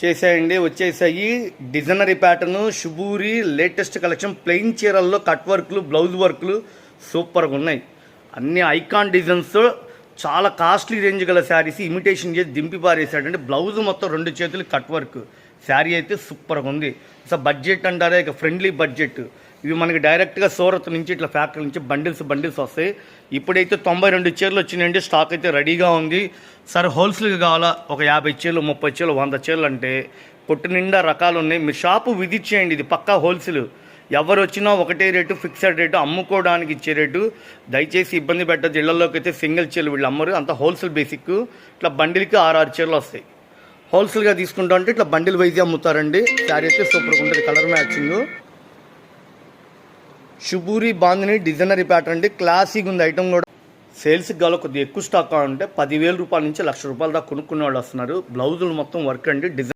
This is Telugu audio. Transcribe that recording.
చేసేయండి, వచ్చేసాయి. డిజైనరీ ప్యాటర్న్ షుబూరి లేటెస్ట్ కలెక్షన్ ప్లెయిన్ చీరల్లో కట్ వర్క్లు బ్లౌజ్ వర్క్లు సూపర్గా ఉన్నాయి. అన్ని ఐకాన్ డిజైన్స్, చాలా కాస్ట్లీ రేంజ్ గల శారీస్ ఇమిటేషన్ చేసి దింపి పారేసాడంటే బ్లౌజ్ మొత్తం 2 చేతులు కట్ వర్క్. శారీ అయితే సూపర్గా ఉంది. అసలు బడ్జెట్ అంటారా, ఇక ఫ్రెండ్లీ బడ్జెట్. ఇవి మనకి డైరెక్ట్గా సూరత్ నుంచి ఇట్లా ఫ్యాక్టరీ నుంచి బండిల్స్ వస్తాయి. ఇప్పుడైతే 92 చీరలు వచ్చినాయండి. స్టాక్ అయితే రెడీగా ఉంది. సార్ హోల్సేల్గా కావాలా, ఒక 50 చీరలు 30 చీరలు 100 చీరలు అంటే పొట్టు నిండా రకాలు ఉన్నాయి. మీరు షాపు విజిట్ చేయండి, ఇది పక్కా హోల్సేల్. ఎవరు వచ్చినా ఒకటే రేటు, ఫిక్స్డ్ రేటు, అమ్ముకోవడానికి ఇచ్చే రేటు. దయచేసి ఇబ్బంది పెట్టదు. ఇళ్లలోకి అయితే సింగిల్ చీరలు వీళ్ళు అమ్మరు, అంత హోల్సేల్ బేసిక్. ఇట్లా బండిల్కి 6 చీరలు వస్తాయి. హోల్సేల్గా తీసుకుంటా అంటే ఇట్లా బండిల్ వైజ్ అమ్ముతారండి. శారీ అయితే సూపర్గా ఉంటుంది, colour matching. Shibori bandhani designery pattern అండి, క్లాసిక్ ఉంది ఐటమ్ కూడా. సేల్స్కి గల కొద్దిగా ఎక్కువ స్టాక్ కావాలంటే 10,000 రూపాయల నుంచి 1,00,000 రూపాయల దాకా కొనుక్కునే వాళ్ళు వస్తున్నారు. బ్లౌజులు మొత్తం వర్క్ అండి, డిజైన్